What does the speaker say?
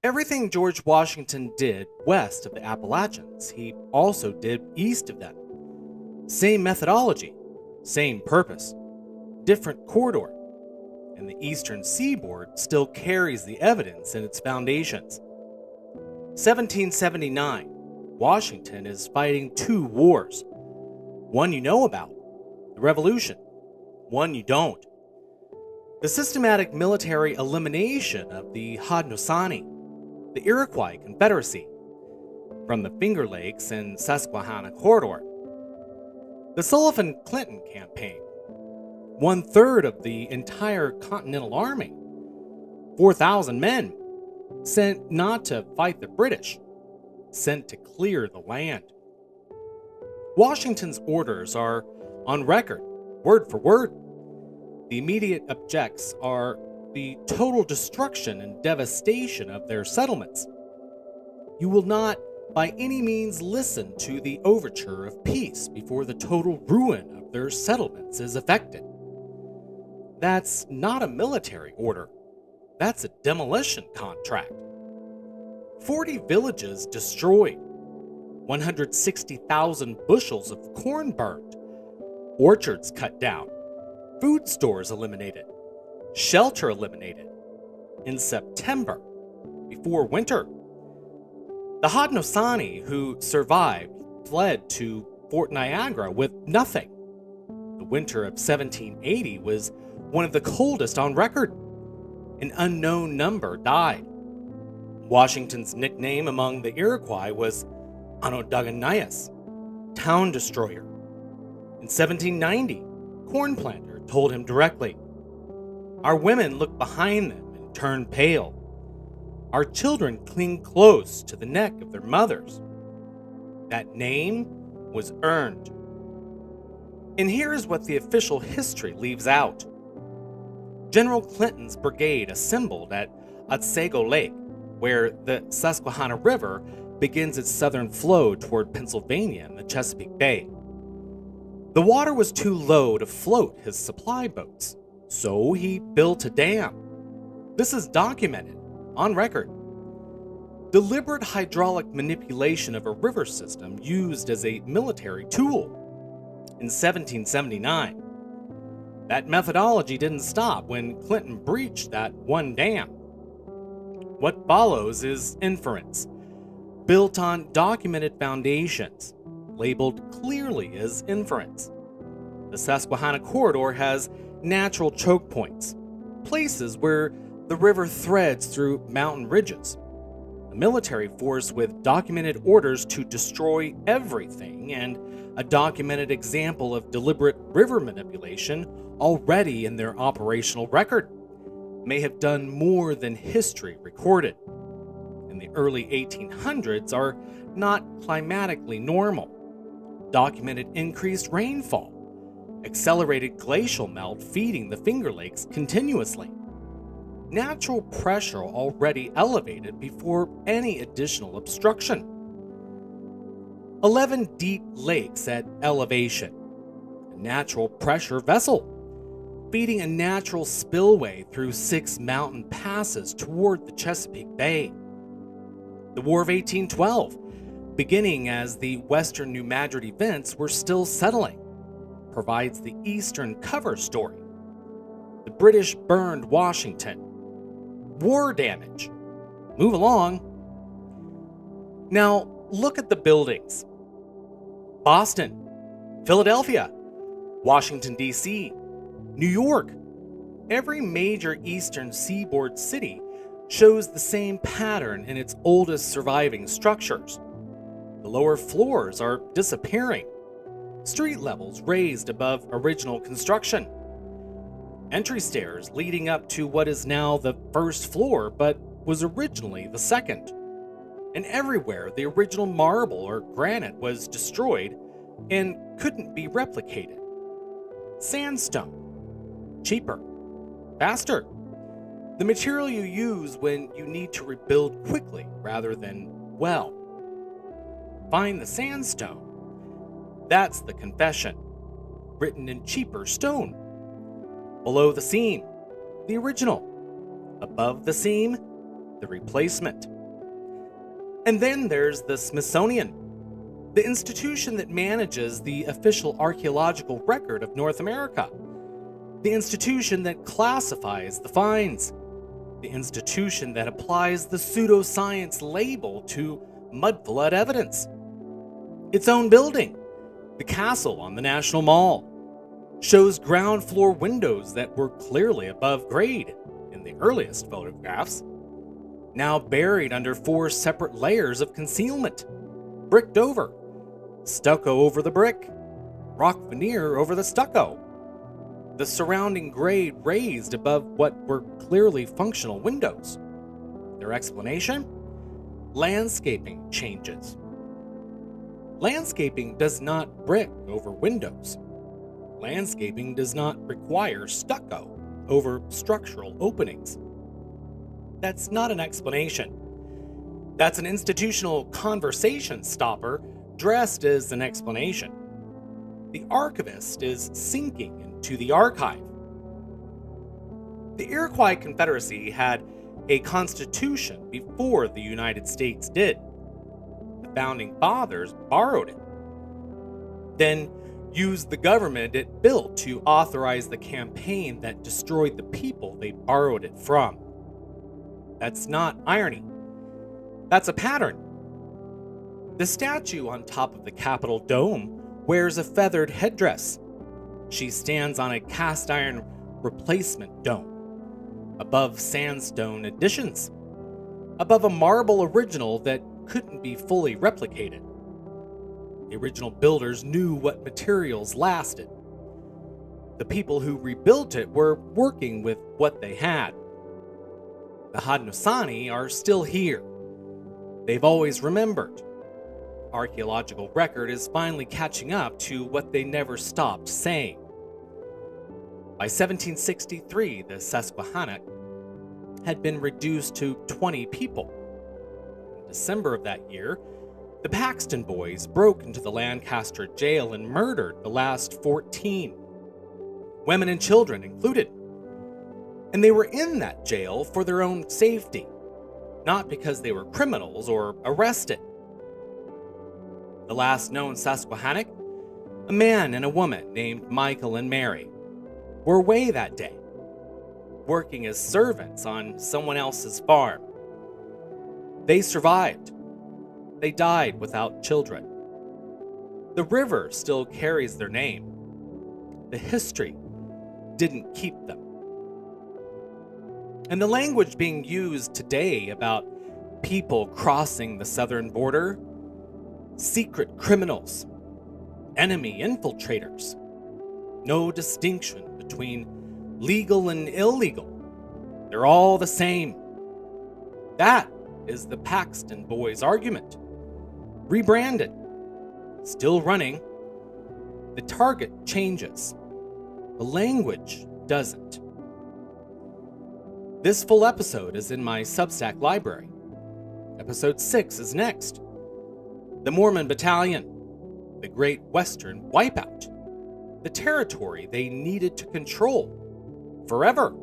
Everything George Washington did west of the Appalachians, he also did east of them. Same methodology, same purpose, different corridor, and the Eastern Seaboard still carries the evidence in its foundations. 1779, Washington is fighting two wars. One you know about, the Revolution. One you don't. The systematic military elimination of the Haudenosaunee, the Iroquois Confederacy, from the Finger Lakes and Susquehanna corridor. The Sullivan-Clinton Campaign, 1/3 of the entire Continental Army, 4,000 men, sent not to fight the British, sent to clear the land. Washington's orders are on record, word for word. The immediate objects are the total destruction and devastation of their settlements. You will not by any means listen to the overture of peace before the total ruin of their settlements is effected. That's not a military order. That's a demolition contract. 40 villages destroyed, 160,000 bushels of corn burned, orchards cut down, food stores eliminated, shelter eliminated. In September, before winter, the Haudenosaunee who survived fled to Fort Niagara with nothing. The winter of 1780 was one of the coldest on record. An unknown number died. Washington's nickname among the Iroquois was Onondaganias, town destroyer. In 1790, Cornplanter told him directly, "Our women look behind them and turn pale. Our children cling close to the neck of their mothers." That name was earned. And here's what the official history leaves out. General Clinton's brigade assembled at Otsego Lake, where the Susquehanna River begins its southern flow toward Pennsylvania and the Chesapeake Bay. The water was too low to float his supply boats, so he built a dam. This is documented, on record. Deliberate hydraulic manipulation of a river system used as a military tool. In 1779, that methodology didn't stop when Clinton breached that one dam. What follows is inference, built on documented foundations, labeled clearly as inference. The Susquehanna corridor has natural choke points, places where the river threads through mountain ridges. A military force with documented orders to destroy everything and a documented example of deliberate river manipulation already in their operational record may have done more than history recorded. In the early 1800s are not climatically normal. Documented increased rainfall, accelerated glacial melt feeding the Finger Lakes continuously. Natural pressure already elevated before any additional obstruction. 11 deep lakes at elevation. A natural pressure vessel, feeding a natural spillway through 6 mountain passes toward the Chesapeake Bay. The War of 1812, beginning as the Western New Madrid events were still settling, provides the Eastern cover story. The British burned Washington. War damage. Move along. Now, look at the buildings. Boston, Philadelphia, Washington, D.C., New York. Every major Eastern Seaboard city shows the same pattern in its oldest surviving structures. The lower floors are disappearing. Street levels raised above original construction. Entry stairs leading up to what is now the first floor but was originally the second. And everywhere the original marble or granite was destroyed and couldn't be replicated. Sandstone. Cheaper. Faster. The material you use when you need to rebuild quickly rather than well. Find the sandstone. That's the confession, written in cheaper stone. Below the seam, the original. Above the seam, the replacement. And then there's the Smithsonian, the institution that manages the official archaeological record of North America, the institution that classifies the finds, the institution that applies the pseudoscience label to mudflood evidence. Its own building, the castle on the National Mall, shows ground floor windows that were clearly above grade in the earliest photographs, now buried under 4 separate layers of concealment, bricked over, stucco over the brick, rock veneer over the stucco, the surrounding grade raised above what were clearly functional windows. Their explanation? Landscaping changes. Landscaping does not brick over windows. Landscaping does not require stucco over structural openings. That's not an explanation. That's an institutional conversation stopper dressed as an explanation. The archivist is sinking into the archive. The Iroquois Confederacy had a constitution before the United States did. The founding fathers borrowed it, then used the government it built to authorize the campaign that destroyed the people they borrowed it from. That's not irony. That's a pattern. The statue on top of the Capitol dome wears a feathered headdress. She stands on a cast iron replacement dome, above sandstone additions, above a marble original that couldn't be fully replicated. The original builders knew what materials lasted. The people who rebuilt it were working with what they had. The Haudenosaunee are still here. They've always remembered. Archaeological record is finally catching up to what they never stopped saying. By 1763, the Susquehanna had been reduced to 20 people. In December of that year, the Paxton boys broke into the Lancaster jail and murdered the last 14, women and children included. And they were in that jail for their own safety, not because they were criminals or arrested. The last known Susquehannock, a man and a woman named Michael and Mary, were away that day, working as servants on someone else's farm. They survived. They died without children. The river still carries their name. The history didn't keep them. And the language being used today about people crossing the southern border, secret criminals, enemy infiltrators, no distinction between legal and illegal. They're all the same. That is the Paxton boys' argument. Rebranded, still running. The target changes. The language doesn't. This full episode is in my Substack library. Episode 6 is next. The Mormon Battalion, the Great Western Wipeout, the territory they needed to control forever.